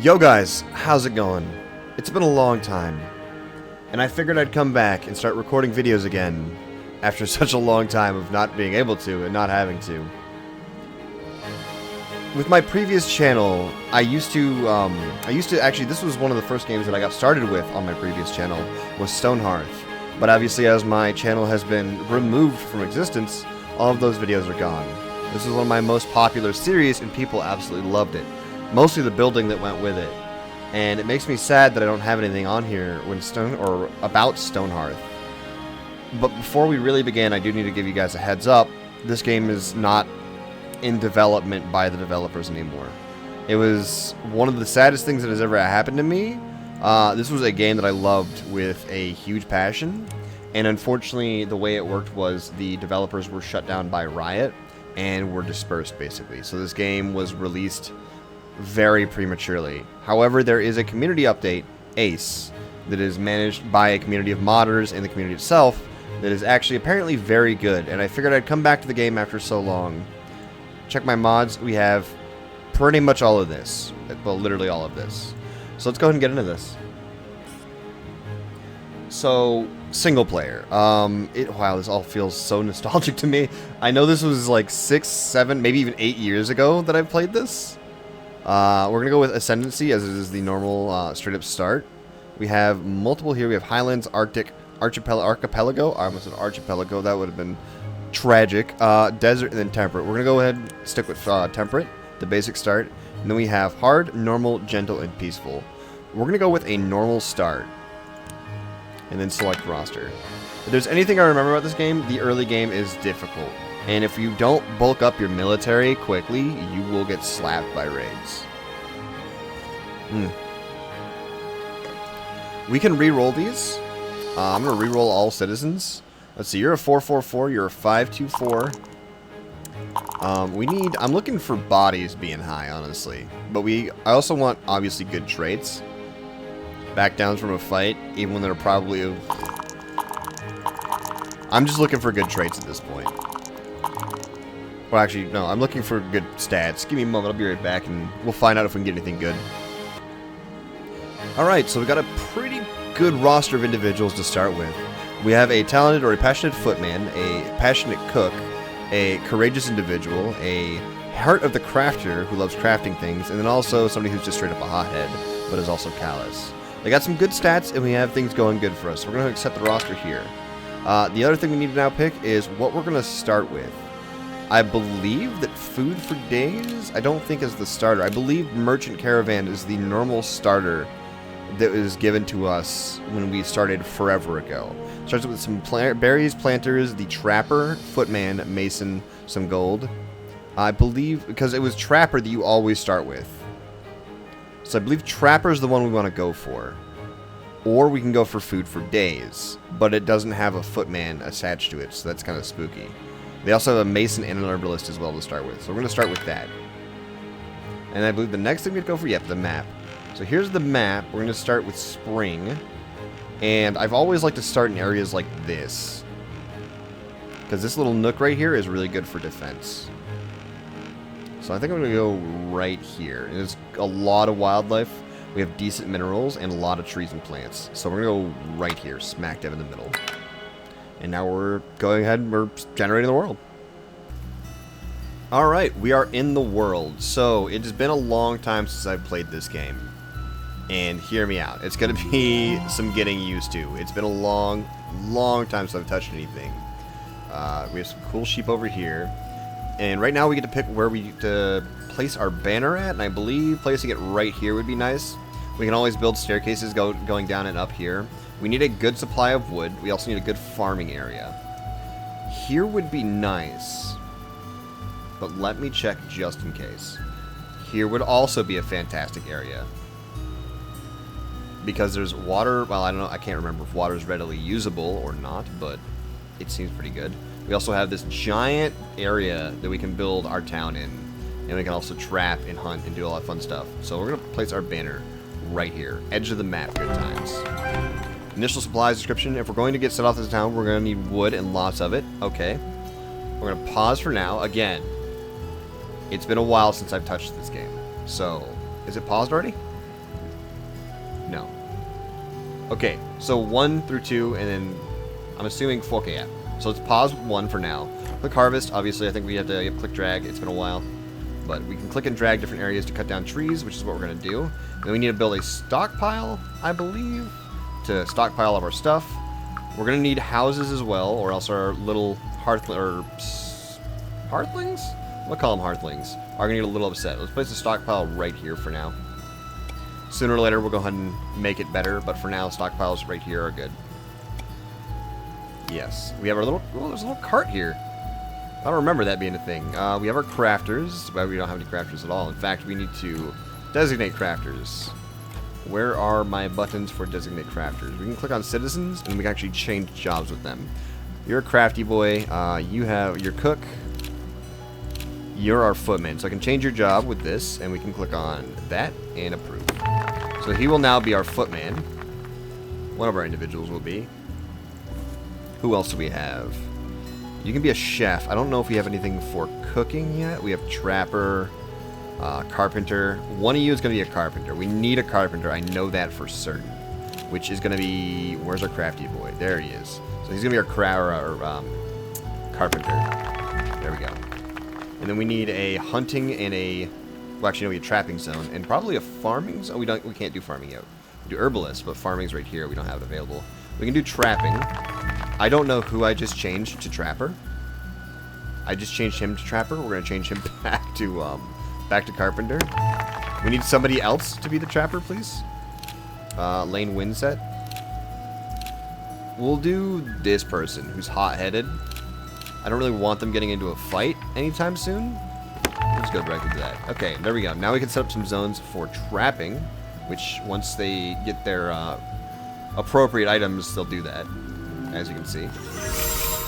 Yo guys, how's it going? It's been a long time, and I figured I'd come back and start recording videos again after such a long time of not being able to and not having to. With my previous channel, I used to actually, this was one of the first games that I got started with on my previous channel, was Stonehearth. But obviously, as my channel has been removed from existence, all of those videos are gone. This is one of my most popular series, and people absolutely loved it. Mostly the building that went with it. And it makes me sad that I don't have anything on here about Stonehearth. But before we really begin, I do need to give you guys a heads up. This game is not in development by the developers anymore. It was one of the saddest things that has ever happened to me. This was a game that I loved with a huge passion, and unfortunately the way it worked was the developers were shut down by Riot and were dispersed basically. So this game was released very prematurely. However, there is a community update, Ace, that is managed by a community of modders and the community itself that is actually apparently very good, and I figured I'd come back to the game after so long. Check my mods. We have pretty much all of this. Well, literally all of this. So let's go ahead and get into this. So, single player. Wow, this all feels so nostalgic to me. I know this was like 6, 7, maybe even 8 years ago that I played this. We're going to go with Ascendancy as it is the normal straight up start. We have multiple here. We have Highlands, Arctic, Archipelago. I almost said Archipelago. That would have been tragic. Desert, and then Temperate. We're going to go ahead and stick with Temperate, the basic start. And then we have Hard, Normal, Gentle, and Peaceful. We're going to go with a normal start. And then select roster. If there's anything I remember about this game, the early game is difficult. And if you don't bulk up your military quickly, you will get slapped by raids. We can re-roll these. I'm going to re-roll all citizens. Let's see, you're a 444, you're a 524. I'm looking for bodies being high, honestly. But I also want, obviously, good traits. Back downs from a fight, even when they're probably... I'm just looking for good traits at this point. Well, actually, no, I'm looking for good stats. Give me a moment, I'll be right back, and we'll find out if we can get anything good. Alright, so we got a pretty good roster of individuals to start with. We have a talented or a passionate footman, a passionate cook, a courageous individual, a heart of the crafter who loves crafting things, and then also somebody who's just straight up a hothead, but is also callous. They got some good stats, and we have things going good for us. So we're going to accept the roster here. The other thing we need to now pick is what we're going to start with. I believe that Food for Days, I don't think is the starter. I believe Merchant Caravan is the normal starter that was given to us when we started forever ago. Starts with some berries, planters, the Trapper, Footman, Mason, some gold. I believe, because it was Trapper that you always start with. So I believe Trapper is the one we want to go for. Or we can go for Food for Days, but it doesn't have a Footman attached to it, so that's kind of spooky. They also have a Mason and an Herbalist as well to start with, so we're going to start with that. And I believe the next thing we'd go for, the map. So here's the map. We're going to start with Spring. And I've always liked to start in areas like this, because this little nook right here is really good for defense. So I think I'm going to go right here. There's a lot of wildlife. We have decent minerals and a lot of trees and plants. So we're going to go right here, smack dab in the middle. And now we're going ahead and we're generating the world. Alright, we are in the world. So it has been a long time since I've played this game. And hear me out. It's going to be some getting used to. It's been a long, long time since I've touched anything. We have some cool sheep over here. And right now we get to pick where we get to place our banner at. And I believe placing it right here would be nice. We can always build staircases going down and up here. We need a good supply of wood. We also need a good farming area. Here would be nice. But let me check just in case. Here would also be a fantastic area. Because there's water, well, I don't know, I can't remember if water is readily usable or not, but it seems pretty good. We also have this giant area that we can build our town in, and we can also trap and hunt and do all that fun stuff. So we're going to place our banner right here, edge of the map, good times. Initial supplies description, if we're going to get set off this town, we're going to need wood and lots of it. Okay. We're going to pause for now. Again, it's been a while since I've touched this game, so is it paused already? Okay, so 1 through 2, and then I'm assuming 4. Okay, yeah. So let's pause 1 for now. Click harvest. Obviously, I think we have to click drag. It's been a while. But we can click and drag different areas to cut down trees, which is what we're going to do. And we need to build a stockpile, I believe, to stockpile all of our stuff. We're going to need houses as well, or else our little hearthlings? We'll call them hearthlings. Are going to get a little upset. Let's place a stockpile right here for now. Sooner or later, we'll go ahead and make it better, but for now, stockpiles right here are good. Yes. We have our little... Oh, there's a little cart here. I don't remember that being a thing. We have our crafters, but we don't have any crafters at all. In fact, we need to designate crafters. Where are my buttons for designate crafters? We can click on citizens, and we can actually change jobs with them. You're a crafty boy. You have your cook. You're our footman. So I can change your job with this, and we can click on that and approve. So he will now be our footman. One of our individuals will be. Who else do we have? You can be a chef. I don't know if we have anything for cooking yet. We have trapper, carpenter. One of you is going to be a carpenter. We need a carpenter. I know that for certain. Which is going to be... Where's our crafty boy? There he is. So he's going to be our carpenter. There we go. And then we need a hunting and a... Well, actually, no, we have a trapping zone. And probably a farming zone. We can't do farming yet. We do herbalist, but farming's right here. We don't have it available. We can do trapping. I don't know who I just changed to trapper. I just changed him to trapper. We're going to change him back to carpenter. We need somebody else to be the trapper, please. Lane Windset. We'll do this person who's hot-headed. I don't really want them getting into a fight anytime soon. Let's go directly to that. Okay, there we go. Now we can set up some zones for trapping, which once they get their appropriate items, they'll do that, as you can see.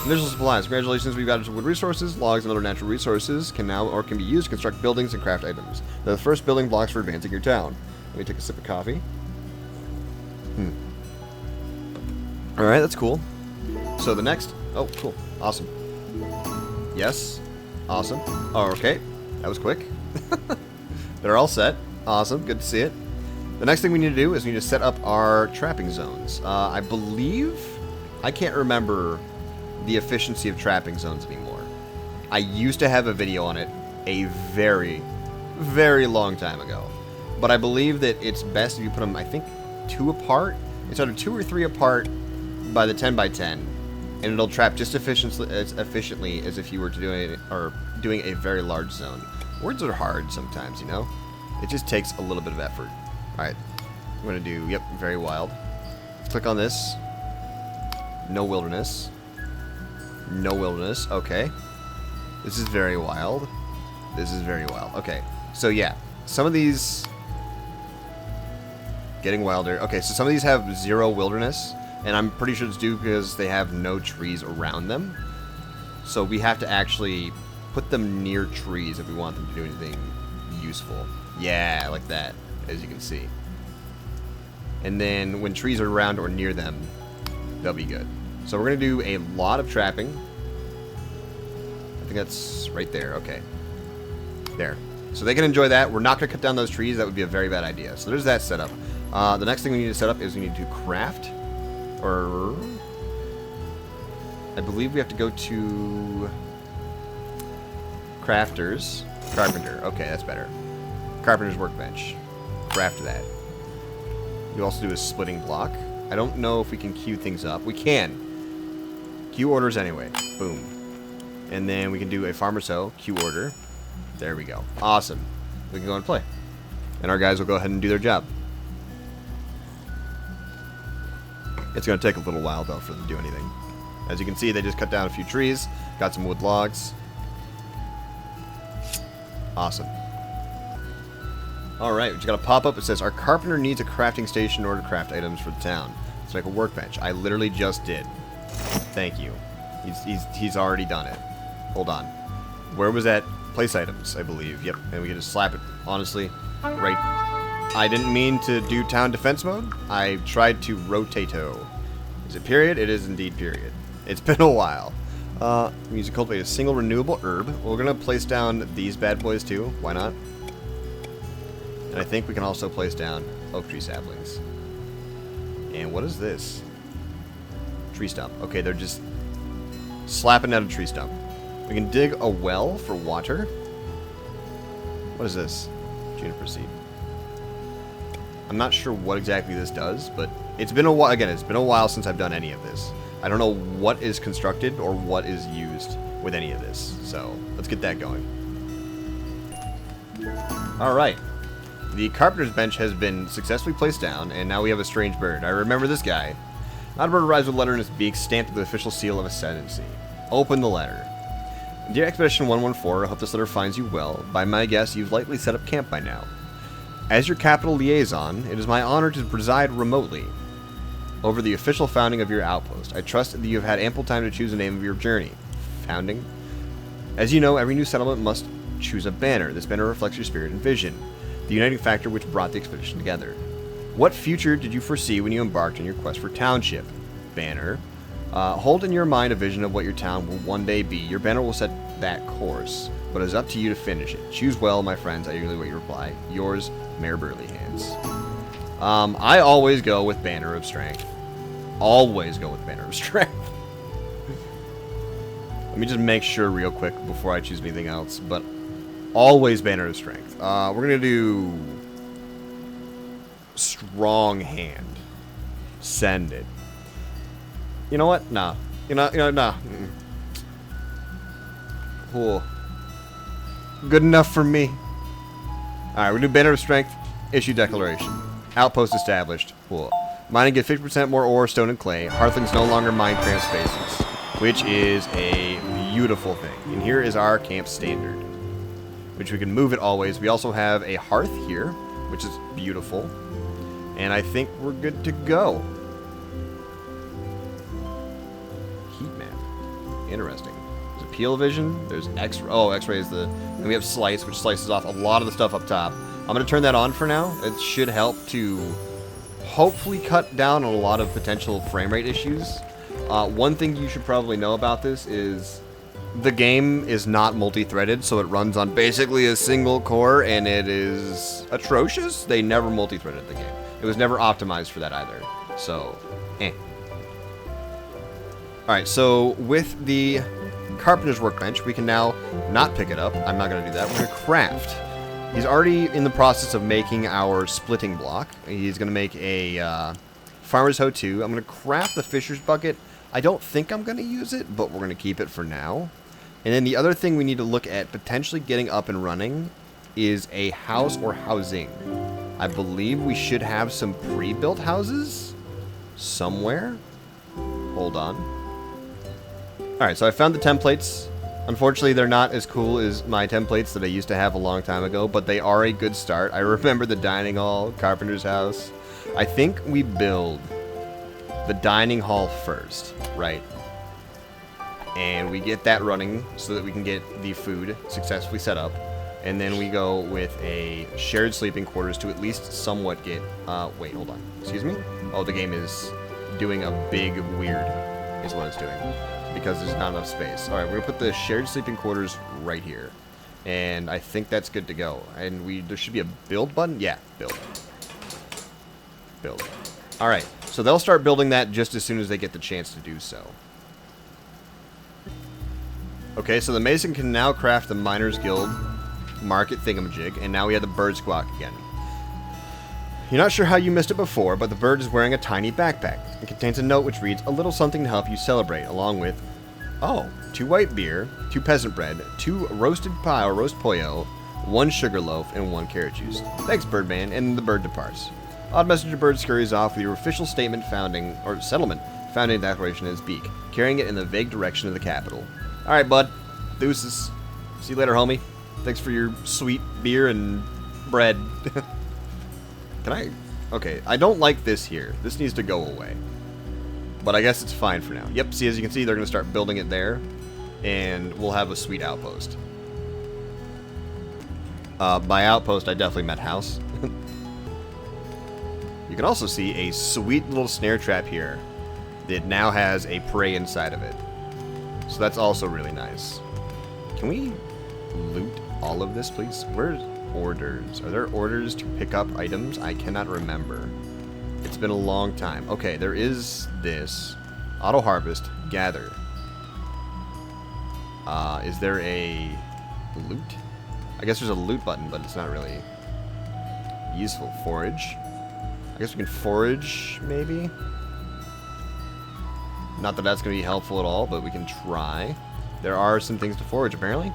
Initial supplies. Congratulations, we've got wood resources, logs, and other natural resources can be used to construct buildings and craft items. They're the first building blocks for advancing your town. Let me take a sip of coffee. Alright, that's cool. So the next... Oh, cool. Awesome. Yes. Awesome. Oh, okay. That was quick. They're all set. Awesome. Good to see it. The next thing we need to do is we need to set up our trapping zones. I believe... I can't remember the efficiency of trapping zones anymore. I used to have a video on it a very, very long time ago. But I believe that it's best if you put them, I think, 2 apart. It's either 2 or 3 apart by the 10 by 10. And it'll trap just as efficiently as if you were to doing a very large zone. Words are hard sometimes, you know? It just takes a little bit of effort. Alright. I'm going to do, yep, very wild. Click on this. No wilderness. No wilderness. Okay. This is very wild. This is very wild. Okay. So, yeah. Some of these... Getting wilder. Okay, so some of these have 0 wilderness. And I'm pretty sure it's due because they have no trees around them. So we have to actually put them near trees if we want them to do anything useful. Yeah, like that, as you can see. And then when trees are around or near them, they'll be good. So we're going to do a lot of trapping. I think that's right there. Okay. There. So they can enjoy that. We're not going to cut down those trees. That would be a very bad idea. So there's that setup. The next thing we need to set up is we need to craft. Or... I believe we have to go to... Crafters. Carpenter. Okay, that's better. Carpenter's workbench. Craft that. You also do a splitting block. I don't know if we can queue things up. We can. Queue orders anyway. Boom. And then we can do a farmer's hoe. Queue order. There we go. Awesome. We can go and play. And our guys will go ahead and do their job. It's going to take a little while, though, for them to do anything. As you can see, they just cut down a few trees. Got some wood logs. Awesome. Alright, we just got a pop-up. It says, our carpenter needs a crafting station in order to craft items for the town. Let's make a workbench. I literally just did. Thank you. He's already done it. Hold on. Where was that? Place items, I believe. Yep, and we can just slap it, honestly, right. I didn't mean to do town defense mode. I tried to rotato. Is it period? It is indeed period. It's been a while. We use to cultivate a single renewable herb. We're going to place down these bad boys too. Why not? And I think we can also place down oak tree saplings. And what is this? Tree stump. Okay, they're just slapping at a tree stump. We can dig a well for water. What is this? Juniper seed. I'm not sure what exactly this does, but it's been a while. Again, it's been a while since I've done any of this. I don't know what is constructed or what is used with any of this. So let's get that going. All right. The carpenter's bench has been successfully placed down, and now we have a strange bird. I remember this guy. Not a bird arrives with a letter in its beak, stamped with the official seal of ascendancy. Open the letter. Dear Expedition 114, I hope this letter finds you well. By my guess, you've likely set up camp by now. As your capital liaison, it is my honor to preside remotely over the official founding of your outpost. I trust that you have had ample time to choose the name of your journey. Founding? As you know, every new settlement must choose a banner. This banner reflects your spirit and vision, the uniting factor which brought the expedition together. What future did you foresee when you embarked on your quest for township? Banner. Hold in your mind a vision of what your town will one day be. Your banner will set that course, but it's up to you to finish it. Choose well, my friends. I eagerly wait your reply. Yours, Mayor Burleyhands. I always go with Banner of Strength. Always go with Banner of Strength. Let me just make sure real quick before I choose anything else, but always Banner of Strength. We're going to do Strong Hand. Send it. You know what? Nah. Nah. Cool. Good enough for me. Alright, we're going to do Banner of Strength. Issue declaration. Outpost established. Cool. Mining get 50% more ore, stone, and clay. Hearthlings no longer mine cramped spaces, which is a beautiful thing. And here is our camp standard, which we can move it always. We also have a hearth here, which is beautiful. And I think we're good to go. Heat map. Interesting. There's a peel vision. There's X-ray. Oh, X-ray is the... And we have slice, which slices off a lot of the stuff up top. I'm going to turn that on for now. It should help to hopefully cut down on a lot of potential frame rate issues. One thing you should probably know about this is the game is not multi-threaded, so it runs on basically a single core, and it is atrocious. They never multi-threaded the game. It was never optimized for that either. So, Alright, so with the carpenter's workbench, we can now not pick it up. I'm not going to do that. We're going to craft. He's already in the process of making our splitting block. He's going to make a farmer's hoe too. I'm going to craft the fisher's bucket. I don't think I'm going to use it, but we're going to keep it for now. And then the other thing we need to look at potentially getting up and running is a house or housing. I believe we should have some pre-built houses somewhere. Hold on. Alright, so I found the templates. Unfortunately, they're not as cool as my templates that I used to have a long time ago, but they are a good start. I remember the dining hall, carpenter's house. I think we build the dining hall first, right? And we get that running so that we can get the food successfully set up. And then we go with a shared sleeping quarters to at least somewhat get... wait, hold on. Excuse me? Oh, the game is doing a big weird, is what it's doing. Because there's not enough space. Alright, we're going to put the shared sleeping quarters right here. And I think that's good to go. And there should be a build button? Yeah, build. Build. Alright, so they'll start building that just as soon as they get the chance to do so. Okay, so the Mason can now craft the Miners Guild market thingamajig, and now we have the bird squawk again. You're not sure how you missed it before, but the bird is wearing a tiny backpack. It contains a note which reads, a little something to help you celebrate, along with, 2 white beer, 2 peasant bread, 2 roasted pie or roast pollo, 1 sugar loaf, and 1 carrot juice. Thanks, Birdman, and the bird departs. Odd Messenger Bird scurries off with your official settlement founding declaration in his beak, carrying it in the vague direction of the capital. Alright, bud. Deuces. See you later, homie. Thanks for your sweet beer and bread. Can I... Okay, I don't like this here. This needs to go away. But I guess it's fine for now. Yep, see, as you can see, they're going to start building it there. And we'll have a sweet outpost. By outpost, I definitely meant house. You can also see a sweet little snare trap here that now has a prey inside of it. So that's also really nice. Can we loot all of this, please? Where's orders? Are there orders to pick up items? I cannot remember. It's been a long time. Okay, there is this. Auto harvest. Gather. Is there a loot? I guess there's a loot button, but it's not really useful. Forage. I guess we can forage, maybe? Not that that's going to be helpful at all, but we can try. There are some things to forage, apparently.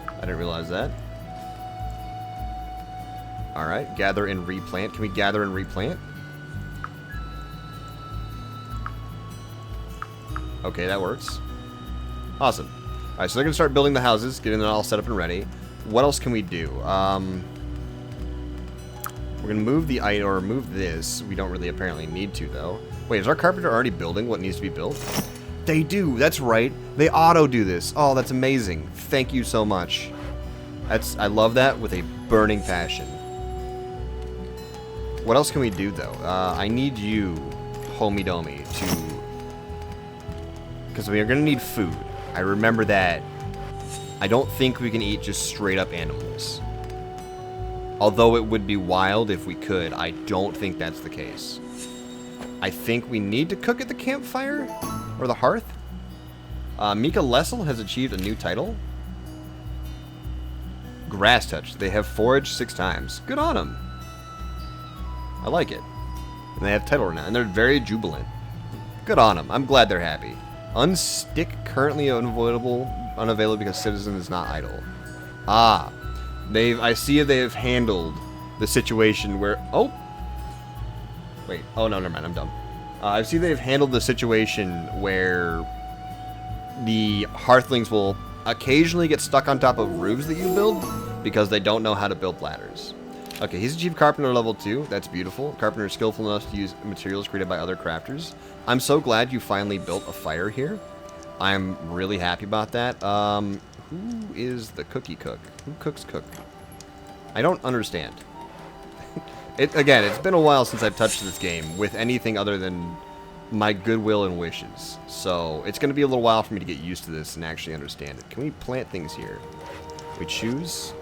I didn't realize that. Alright, gather and replant. Can we gather and replant? Okay, that works. Awesome. Alright, so they're going to start building the houses, getting it all set up and ready. What else can we do? We're going to move the item, or move this. We don't really apparently need to, though. Wait, is our carpenter already building what needs to be built? They do, that's right. They auto do this. Oh, that's amazing. Thank you so much. I love that with a burning passion. What else can we do, though? I need you, homie domi, to... because we are going to need food. I remember that. I don't think we can eat just straight up animals. Although it would be wild if we could, I don't think that's the case. I think we need to cook at the campfire? Or the hearth? Mika Lessel has achieved a new title. Grass Touch. They have foraged 6 times. Good on them. I like it. And they have title now, and they're very jubilant. Good on them. I'm glad they're happy. Unstick currently unavailable because citizen is not idle. Ah. I see they have handled the situation where... oh! Wait. Oh, no, never mind. I'm dumb. I see they've handled the situation where the Hearthlings will occasionally get stuck on top of roofs that you build because they don't know how to build ladders. Okay, he's achieved Carpenter level 2. That's beautiful. Carpenter is skillful enough to use materials created by other crafters. I'm so glad you finally built a fire here. I'm really happy about that. Who is the cookie cook? Who cooks cook? I don't understand. Again, it's been a while since I've touched this game with anything other than my goodwill and wishes. So it's going to be a little while for me to get used to this and actually understand it. Can we plant things here? We choose...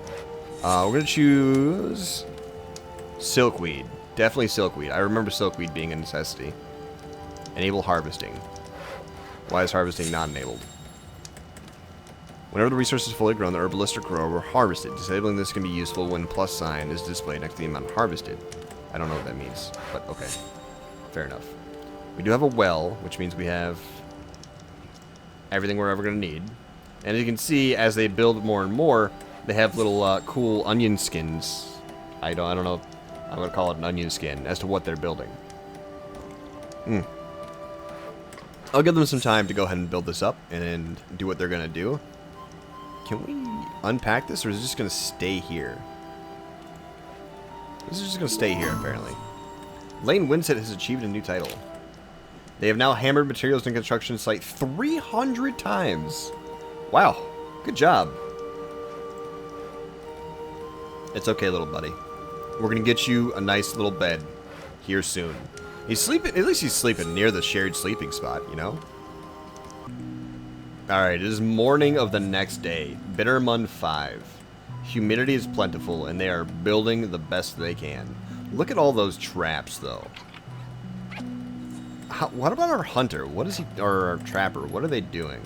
we're going to choose... silkweed. Definitely silkweed. I remember silkweed being a necessity. Enable harvesting. Why is harvesting not enabled? Whenever the resource is fully grown, the herbalistic grower harvested. Disabling this can be useful when plus sign is displayed next to the amount harvested. I don't know what that means, but okay. Fair enough. We do have a well, which means we have everything we're ever going to need. And as you can see, as they build more and more, they have little cool onion skins. I don't know. I would call it an onion skin as to what they're building. I'll give them some time to go ahead and build this up and do what they're going to do. Can we unpack this, or is it just going to stay here? This is just going to stay here, apparently. Lane Winsett has achieved a new title. They have now hammered materials in construction site 300 times. Wow. Good job. It's okay, little buddy. We're going to get you a nice little bed here soon. He's sleeping, at least he's sleeping near the shared sleeping spot, you know? Alright, it is morning of the next day. Bittermund 5. Humidity is plentiful, and they are building the best they can. Look at all those traps, though. What about our hunter? What is he, or our trapper? What are they doing?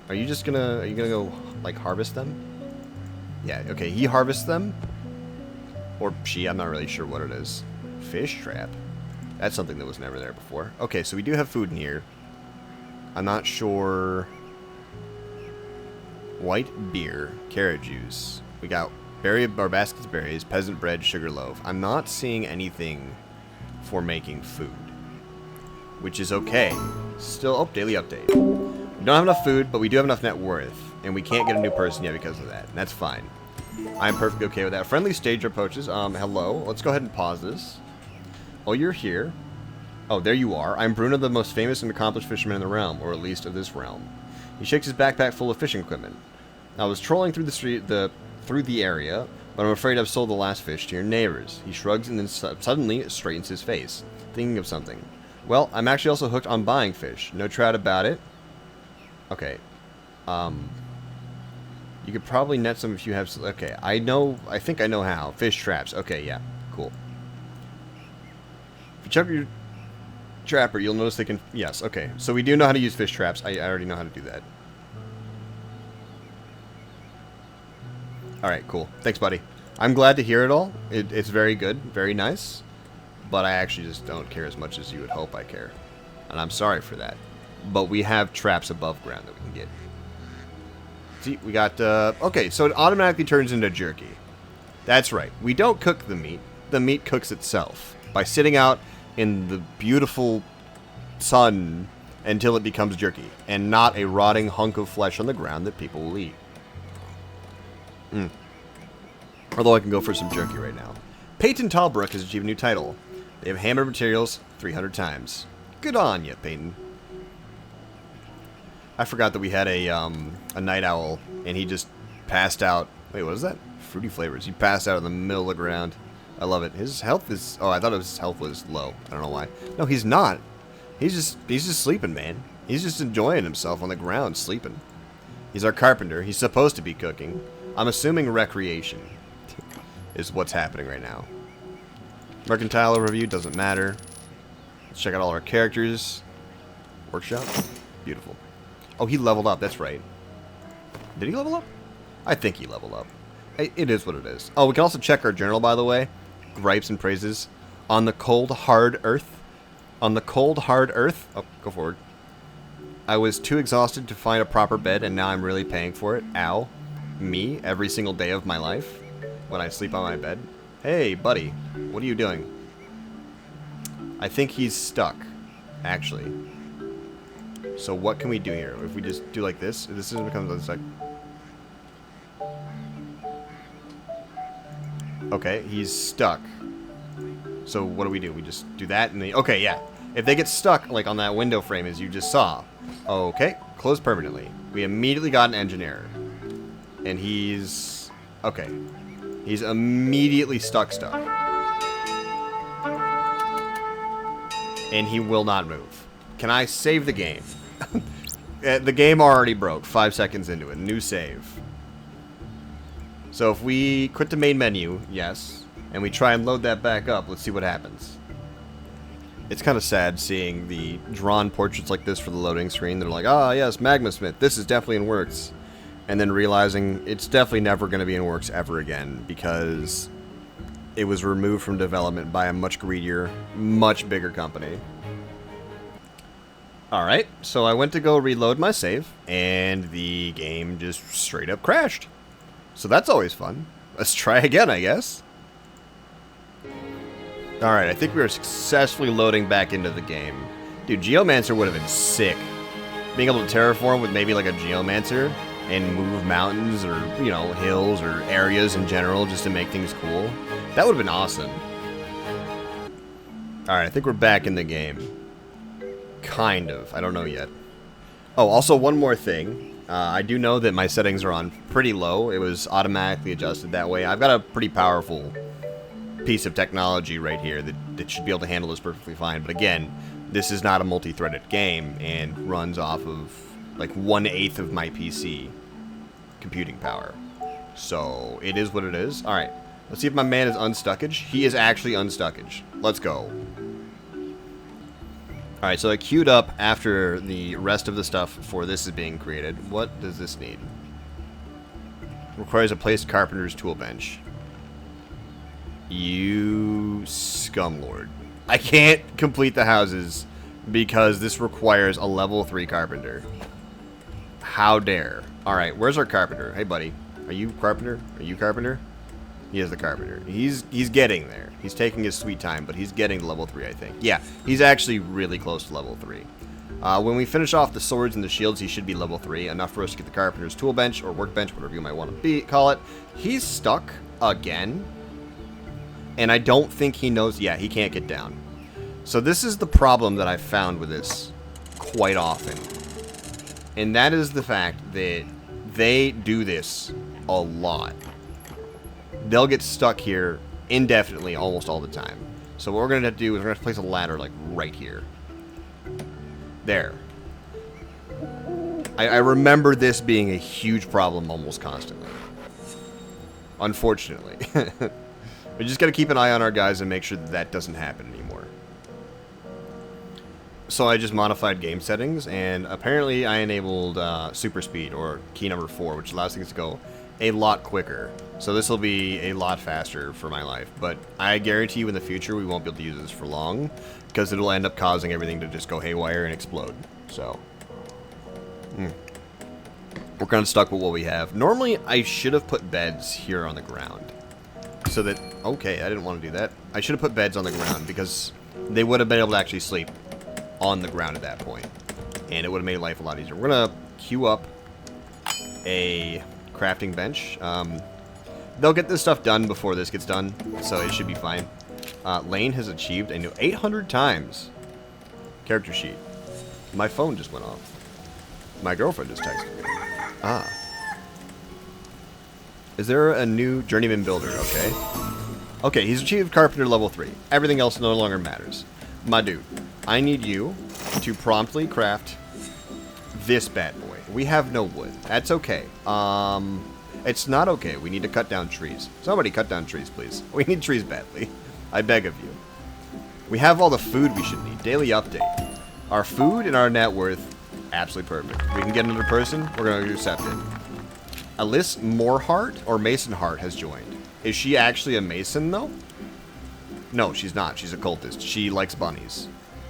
Are you gonna go, like, harvest them? Yeah, okay, he harvests them. Or she, I'm not really sure what it is. Fish trap. That's something that was never there before. Okay, so we do have food in here. I'm not sure... White beer, carrot juice. We got baskets of berries, peasant bread, sugar loaf. I'm not seeing anything for making food, which is okay. Still, oh, daily update. We don't have enough food, but we do have enough net worth, and we can't get a new person yet because of that. And that's fine. I'm perfectly okay with that. Friendly stage approaches. Hello. Let's go ahead and pause this. Oh, you're here. Oh, there you are. I'm Bruno, the most famous and accomplished fisherman in the realm, or at least of this realm. He shakes his backpack full of fishing equipment. I was trolling through through the area, but I'm afraid I've sold the last fish to your neighbors. He shrugs and then suddenly straightens his face, thinking of something. Well, I'm actually also hooked on buying fish. No trout about it. Okay. You could probably net some if you have... Okay, I think I know how. Fish traps. Okay, yeah. Cool. you check your trapper, you'll notice they can... Yes, okay. So we do know how to use fish traps. I already know how to do that. Alright, cool. Thanks, buddy. I'm glad to hear it all. It's very good. Very nice. But I actually just don't care as much as you would hope I care. And I'm sorry for that. But we have traps above ground that we can get. See, we got... okay, so it automatically turns into jerky. That's right. We don't cook the meat. The meat cooks itself. By sitting out in the beautiful sun until it becomes jerky. And not a rotting hunk of flesh on the ground that people will eat. Although I can go for some jerky right now. Peyton Talbrook has achieved a new title. They have hammered materials 300 times. Good on ya, Peyton. I forgot that we had a night owl, and he just passed out. Wait, what is that? Fruity flavors. He passed out in the middle of the ground. I love it. His health is... Oh, I thought his health was low. I don't know why. No, he's not. He's just sleeping, man. He's just enjoying himself on the ground, sleeping. He's our carpenter. He's supposed to be cooking. I'm assuming recreation is what's happening right now. Mercantile overview doesn't matter. Let's check out all our characters. Workshop. Beautiful. Oh, he leveled up. That's right. Did he level up? I think he leveled up. It is what it is. Oh, we can also check our journal, by the way. Gripes and praises. On the cold, hard earth. On the cold, hard earth. Oh, go forward. I was too exhausted to find a proper bed, and now I'm really paying for it. Ow. Me, every single day of my life. When I sleep on my bed. Hey, buddy. What are you doing? I think he's stuck. Actually. So what can we do here? If we just do like this, this becomes like... Okay, he's stuck. So what do? We just do that and then... Okay, yeah. If they get stuck, like on that window frame as you just saw. Okay, closed permanently. We immediately got an engineer. And he's... Okay. He's immediately stuck. And he will not move. Can I save the game? The game already broke 5 seconds into it. New save. So if we quit the main menu, yes, and we try and load that back up, let's see what happens. It's kind of sad seeing the drawn portraits like this for the loading screen. They're like, ah, yes, Magma Smith, this is definitely in works. And then realizing it's definitely never going to be in works ever again because it was removed from development by a much greedier, much bigger company. Alright, so I went to go reload my save, and the game just straight up crashed. So that's always fun. Let's try again, I guess. Alright, I think we are successfully loading back into the game. Dude, Geomancer would have been sick. Being able to terraform with maybe like a Geomancer and move mountains or, you know, hills or areas in general just to make things cool. That would have been awesome. Alright, I think we're back in the game. Kind of. I don't know yet. Oh, also one more thing. I do know that my settings are on pretty low. It was automatically adjusted that way. I've got a pretty powerful piece of technology right here that should be able to handle this perfectly fine. But again, this is not a multi-threaded game and runs off of like 1/8 of my PC computing power. So it is what it is. Alright, let's see if my man is unstuckage. He is actually unstuckage. Let's go. Alright, so I queued up after the rest of the stuff for this is being created. What does this need? Requires a placed carpenter's tool bench. You scumlord. I can't complete the houses because this requires a level 3 carpenter. How dare. Alright, where's our carpenter? Hey, buddy. Are you carpenter? Are you carpenter? He is the carpenter. He's getting there. He's taking his sweet time, but he's getting to level 3, I think. Yeah, he's actually really close to level 3. When we finish off the swords and the shields, he should be level 3. Enough for us to get the carpenter's tool bench, or workbench, whatever you might want to call it. He's stuck again. And I don't think he knows... Yeah, he can't get down. So this is the problem that I've found with this quite often. And that is the fact that they do this a lot. They'll get stuck here indefinitely almost all the time. So what we're going to have to do is we're going to place a ladder like right here. There. I remember this being a huge problem almost constantly. Unfortunately. We just got to keep an eye on our guys and make sure that that doesn't happen anymore. So I just modified game settings, and apparently I enabled super speed, or key number 4, which allows things to go a lot quicker. So this will be a lot faster for my life, but I guarantee you in the future we won't be able to use this for long, because it'll end up causing everything to just go haywire and explode. So, we're kind of stuck with what we have. Normally I should have put beds here on the ground, so that, okay, I didn't want to do that. I should have put beds on the ground, because they would have been able to actually sleep on the ground at that point, and it would have made life a lot easier. We're gonna queue up a crafting bench. They'll get this stuff done before this gets done, so it should be fine. Lane has achieved a new 800 times character sheet. My phone just went off. My girlfriend just texted me. Ah. Is there a new journeyman builder? Okay. Okay, he's achieved carpenter level 3. Everything else no longer matters. My dude, I need you to promptly craft this bad boy. We have no wood. That's okay. It's not okay. We need to cut down trees. Somebody cut down trees, please. We need trees badly. I beg of you. We have all the food we should need. Daily update. Our food and our net worth, absolutely perfect. We can get another person. We're going to accept it. Alyssa Moorheart or Mason Hart has joined. Is she actually a Mason, though? No, she's not. She's a cultist. She likes bunnies.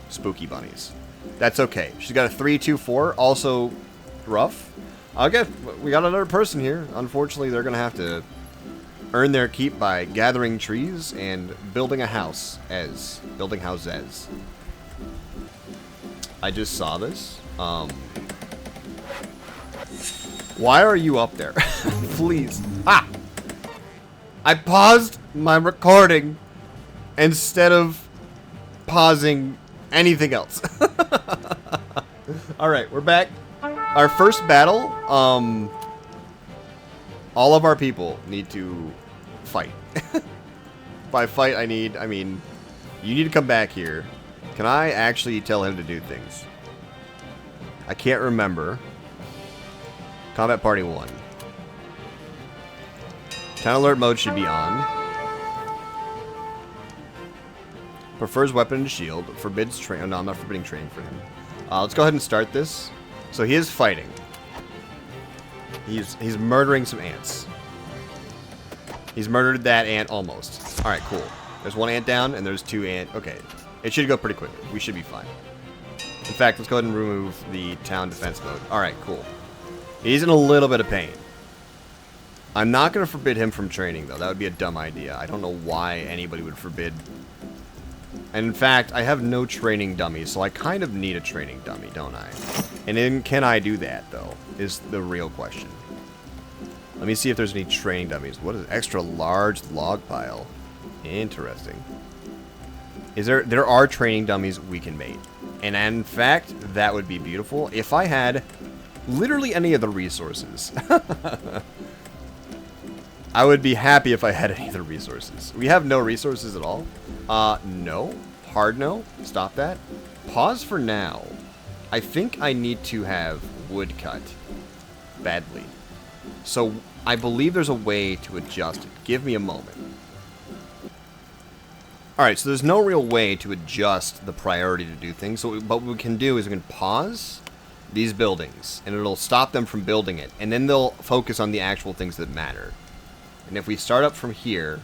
Spooky bunnies. That's okay. She's got a 3-2-4. Also rough. Okay, we got another person here. Unfortunately, they're going to have to earn their keep by gathering trees and building a house. Building houses. I just saw this. Why are you up there? Please. Ah! I paused my recording instead of pausing anything else. Alright, we're back. Our first battle, all of our people need to fight. By fight, I mean, you need to come back here. Can I actually tell him to do things? I can't remember. Combat Party 1. Town alert mode should be on. Prefers weapon and shield. Forbids train. Oh, no, I'm not forbidding training for him. Let's go ahead and start this. So he is fighting. He's murdering some ants. He's murdered that ant almost. All right, cool. There's one ant down and there's 2 ant. Okay, it should go pretty quickly. We should be fine. In fact, let's go ahead and remove the town defense mode. All right, cool. He's in a little bit of pain. I'm not going to forbid him from training, though. That would be a dumb idea. I don't know why anybody would forbid. And in fact, I have no training dummies, so I kind of need a training dummy, don't I? And then, can I do that, though, is the real question. Let me see if there's any training dummies. What is it? Extra large log pile. Interesting. There are training dummies we can make. And in fact, that would be beautiful if I had literally any of the resources. I would be happy if I had any of the resources. We have no resources at all. No. Hard no. Stop that. Pause for now. I think I need to have wood cut. Badly. So, I believe there's a way to adjust it. Give me a moment. Alright, so there's no real way to adjust the priority to do things. So what we can do is we can pause these buildings, and it'll stop them from building it. And then they'll focus on the actual things that matter. And if we start up from here,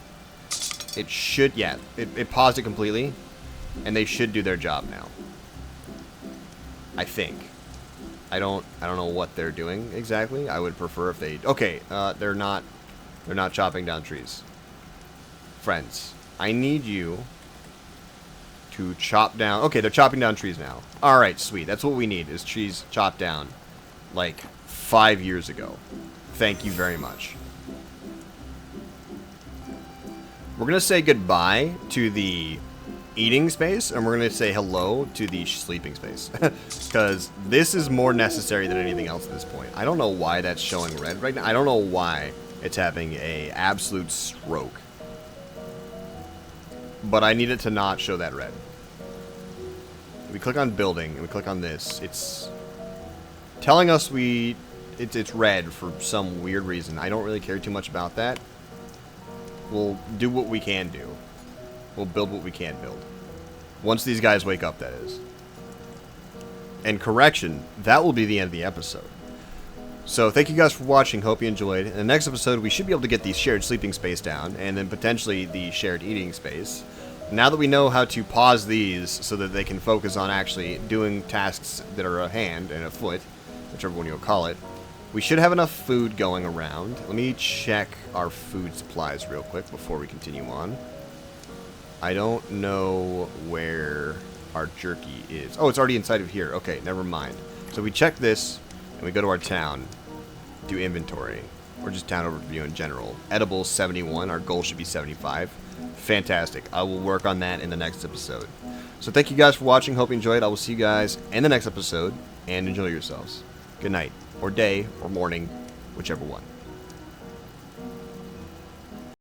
it should, yeah, it paused it completely. And they should do their job now. I think. I don't know what they're doing exactly. I would prefer if they, okay, they're not chopping down trees. Friends, I need you to chop down, okay, they're chopping down trees now. Alright, sweet, that's what we need, is trees chopped down, like, 5 years ago. Thank you very much. We're going to say goodbye to the eating space, and we're going to say hello to the sleeping space. Because this is more necessary than anything else at this point. I don't know why that's showing red right now. I don't know why it's having a absolute stroke. But I need it to not show that red. We click on building, and we click on this. It's telling us it's red for some weird reason. I don't really care too much about that. We'll do what we can do. We'll build what we can build. Once these guys wake up, that is. And correction, that will be the end of the episode. So thank you guys for watching. Hope you enjoyed. In the next episode, we should be able to get the shared sleeping space down, and then potentially the shared eating space. Now that we know how to pause these so that they can focus on actually doing tasks that are a hand and a foot, whichever one you'll call it, we should have enough food going around. Let me check our food supplies real quick before we continue on. I don't know where our jerky is. Oh, it's already inside of here. Okay, never mind. So we check this, and we go to our town, do inventory, or just town overview in general. Edibles 71. Our goal should be 75. Fantastic. I will work on that in the next episode. So thank you guys for watching. Hope you enjoyed. I will see you guys in the next episode, and enjoy yourselves. Good night, or day, or morning, whichever one.